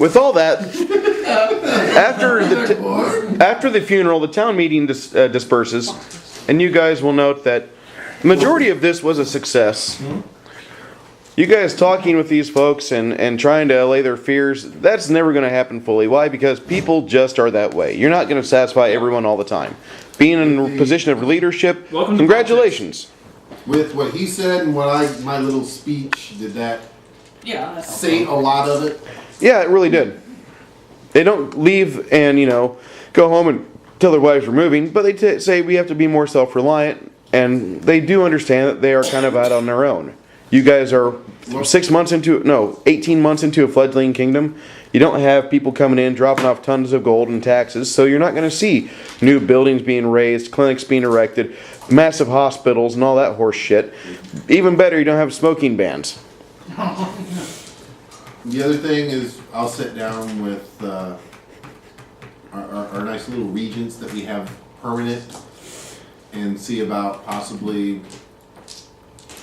with all that, after the funeral, the town meeting disperses, and you guys will note that the majority of this was a success. You guys talking with these folks and trying to allay their fears, that's never going to happen fully. Why? Because people just are that way. You're not going to satisfy everyone all the time. Being in a position of leadership, congratulations. With what he said and my little speech, did that say a lot of it? Yeah, it really did. They don't leave and, go home and tell their wives we're moving, but they say we have to be more self-reliant, and they do understand that they are kind of out on their own. You guys are 18 months into a fledgling kingdom. You don't have people coming in, dropping off tons of gold and taxes, so you're not going to see new buildings being raised, clinics being erected, massive hospitals, and all that horse shit. Even better, you don't have smoking bans. The other thing is, I'll sit down with our nice little regents that we have permanent and see about possibly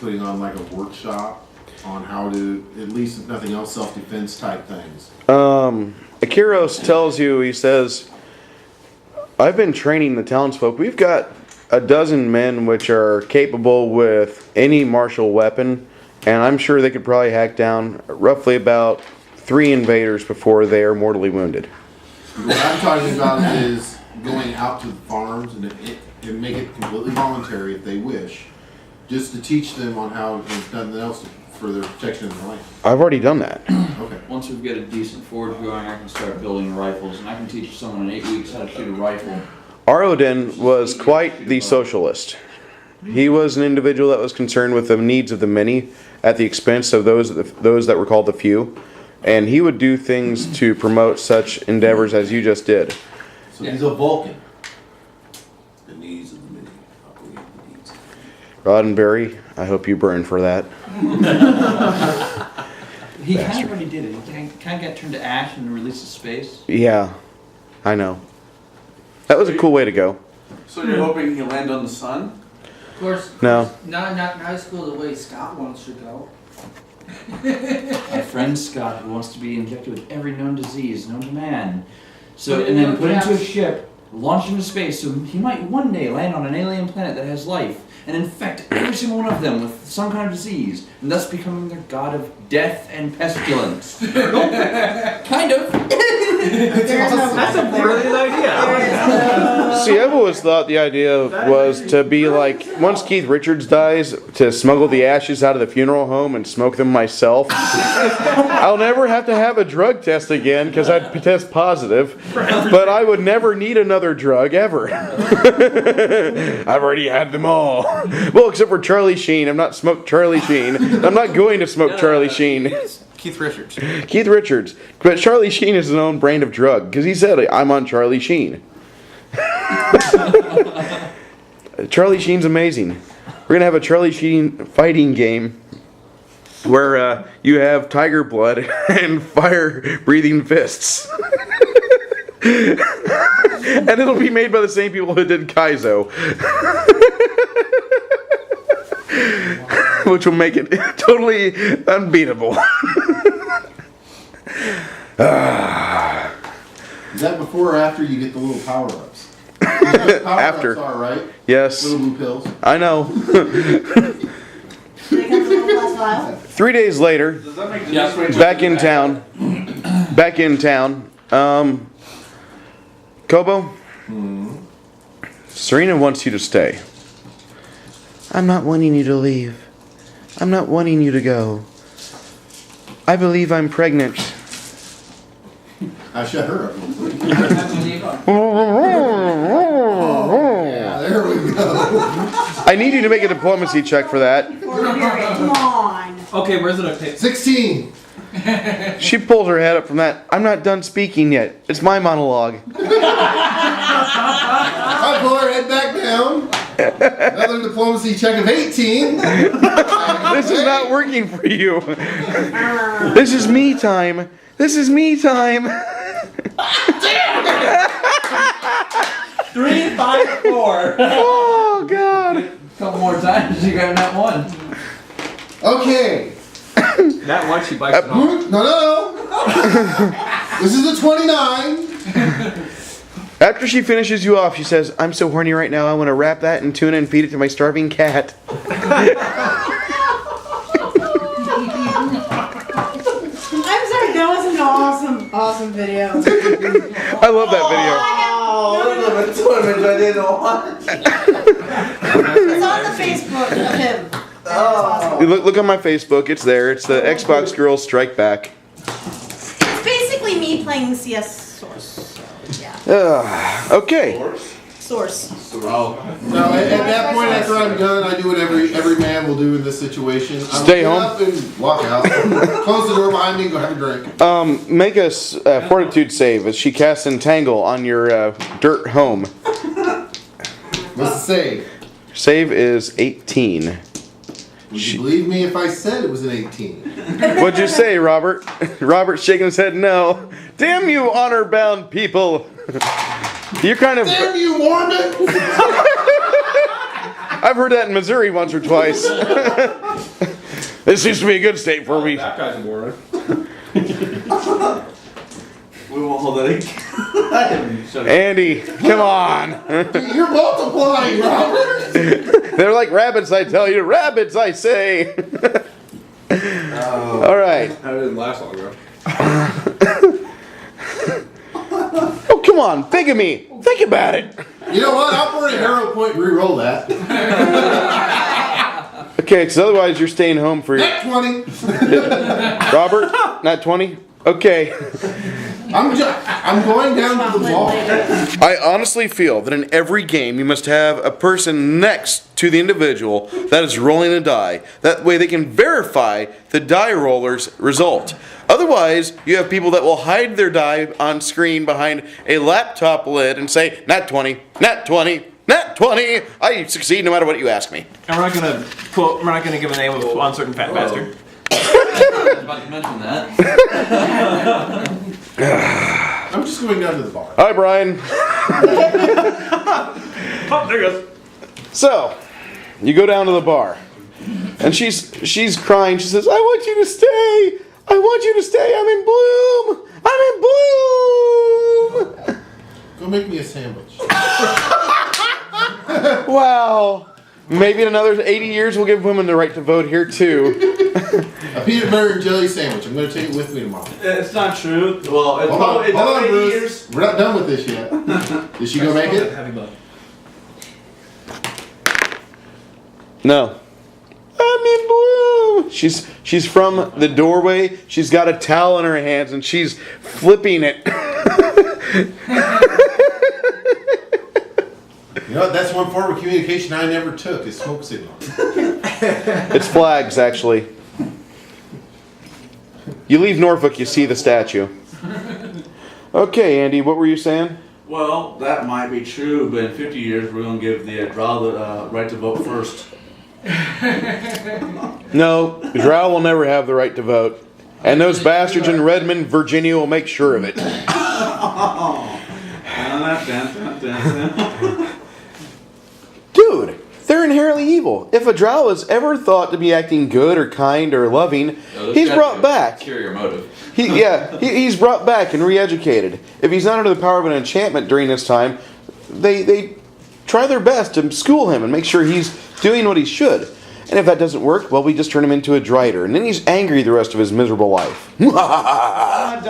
putting on like a workshop on how to, at least if nothing else, self-defense type things. Akiros tells you, he says, I've been training the townsfolk. We've got a dozen men which are capable with any martial weapon, and I'm sure they could probably hack down roughly about 3 invaders before they are mortally wounded. What I'm talking about is going out to the farms and make it completely voluntary if they wish, just to teach them on how, if nothing else, for their protection of their land. I've already done that. Okay. Once we get a decent forge going, I can start building rifles, and I can teach someone in 8 weeks how to shoot a rifle. Arodin was quite the socialist. He was an individual that was concerned with the needs of the many at the expense of those that were called the few. And he would do things to promote such endeavors as you just did. So he's a Vulcan. The needs of the many outweigh the needs. Roddenberry, I hope you burn for that. He kind of already did it. He kind of got turned to ash and released to space. Yeah, I know. That was a cool way to go. So you're hoping he'll land on the sun? Of course, No. not as cool the way Scott wants to go. My friend Scott, who wants to be injected with every known disease known to man. So, and then put into a ship, launch into space, so he might one day land on an alien planet that has life, and infect every single one of them with some kind of disease, and thus becoming their god of death and pestilence. Kind of. That's a brilliant idea. See, I've always thought the idea was to be like, once Keith Richards dies, to smuggle the ashes out of the funeral home and smoke them myself. I'll never have to have a drug test again because I'd test positive, but I would never need another drug ever. I've already had them all. Well, except for Charlie Sheen. I've not smoked Charlie Sheen. I'm not going to smoke Charlie Sheen. Keith Richards. Keith Richards. But Charlie Sheen is his own brand of drug. Because he said, I'm on Charlie Sheen. Charlie Sheen's amazing. We're going to have a Charlie Sheen fighting game where you have tiger blood and fire-breathing fists. And it'll be made by the same people who did Kaizo. Which will make it totally unbeatable. Is that before or after you get the little power-ups? After. Power-ups are, right? Yes. Little blue pills. I know. 3 days later, back in town. Cobbo, Serina wants you to stay. I'm not wanting you to leave. I'm not wanting you to go. I believe I'm pregnant. I shut her up. Yeah, there we go. I need you to make a diplomacy check for that. Come on. Okay, where's it okay? 16. She pulls her head up from that. I'm not done speaking yet. It's my monologue. I pull her head back down. Another diplomacy check of 18. This is not working for you. This is me time. This is me time. 3, 5, 4. Oh, God. A couple more times, you got that one. Okay. That one she bites it off. No. This is the 29. After she finishes you off, she says, "I'm so horny right now, I want to wrap that in tuna and feed it to my starving cat." I'm sorry, that was an awesome video. I love that video. It's on the Facebook of him. You look on my Facebook, it's there. It's the Xbox Girls Strike Back. It's basically me playing CS Source. So, yeah. Okay. Source. No, at that point after I'm done, I do what every man will do in this situation. Stay I'll home. get up and walk out. Close the door behind me and go have a drink. Make a fortitude save as she casts Entangle on your dirt home. What's the save? Save is 18. Would you believe me if I said it was an 18? What'd you say, Robert? Robert's shaking his head no. Damn you, honor-bound people. You're kind of... Damn you, Mormon! I've heard that in Missouri once or twice. This seems to be a good state for me. That guy's a moron. We won't hold that again. Andy, come on. You're multiplying, Robert! They're like rabbits, I tell you. Rabbits, I say. All right. That didn't last long enough. Oh, come on. Think of me. Think about it. You know what? I'll burn a hero point and re-roll that. Okay, because otherwise you're staying home for your... Net 20! Robert, not 20? Okay. I'm going down to the ball. I honestly feel that in every game you must have a person next to the individual that is rolling a die. That way they can verify the die roller's result. Otherwise, you have people that will hide their die on screen behind a laptop lid and say, "Nat 20, nat 20, nat 20. I succeed no matter what you ask me." And we're not gonna quote. We're not gonna give a name of one certain fat bastard. I was about to mention that. I'm just going down to the bar. Hi, Brian. Oh, there he goes. So, you go down to the bar, and she's crying. She says, "I want you to stay. I want you to stay. I'm in bloom. I'm in bloom." Go make me a sandwich. Wow. Maybe in another 80 years we'll give women the right to vote here too. A peanut butter and jelly sandwich. I'm going to take it with me tomorrow. It's not true. Well, it's Hold on, probably hold on, 80 Bruce. years. We're not done with this yet. Did she go make it? Heavy blood. No. I'm in bloom. She's from the doorway. She's got a towel in her hands and she's flipping it. You know what? That's one form of communication I never took, is smoke signals. It's flags, actually. You leave Norfolk, you see the statue. Okay, Andy, what were you saying? Well, that might be true, but in 50 years we're going to give the Drow the right to vote first. No, Drow will never have the right to vote. And those bastards in Redmond, Virginia will make sure of it. Dude, they're inherently evil. If a Drow is ever thought to be acting good or kind or loving, he's brought back. Ulterior motive. He's brought back and re-educated. If he's not under the power of an enchantment during this time, they try their best to school him and make sure he's doing what he should. And if that doesn't work, well, we just turn him into a Drider, and then he's angry the rest of his miserable life. What about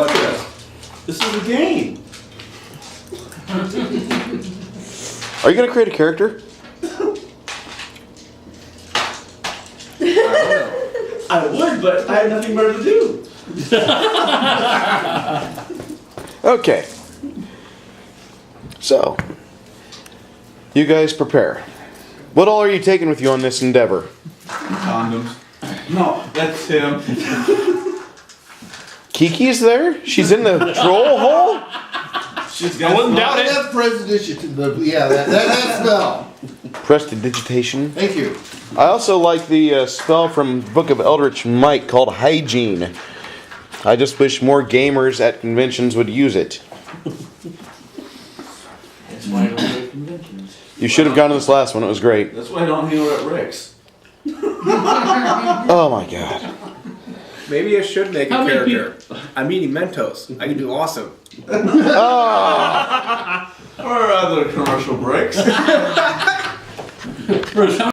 this? This is a game. Are you going to create a character? I would, but I have nothing better to do. Okay. So, you guys prepare. What all are you taking with you on this endeavor? Condoms. No, that's him. Kiki's there? She's in the troll hole? She's I wouldn't doubt it. That's prestidigitation. Yeah, that spell. Prestidigitation. Thank you. I also like the spell from Book of Eldritch Might called Hygiene. I just wish more gamers at conventions would use it. That's why I don't go to conventions. You should have gone to this last one. It was great. That's why I don't hang out at Rick's. Oh my god. Maybe I should make a How many character. I'm eating Mentos. I can do awesome. Oh. Or other commercial breaks. Bruce, how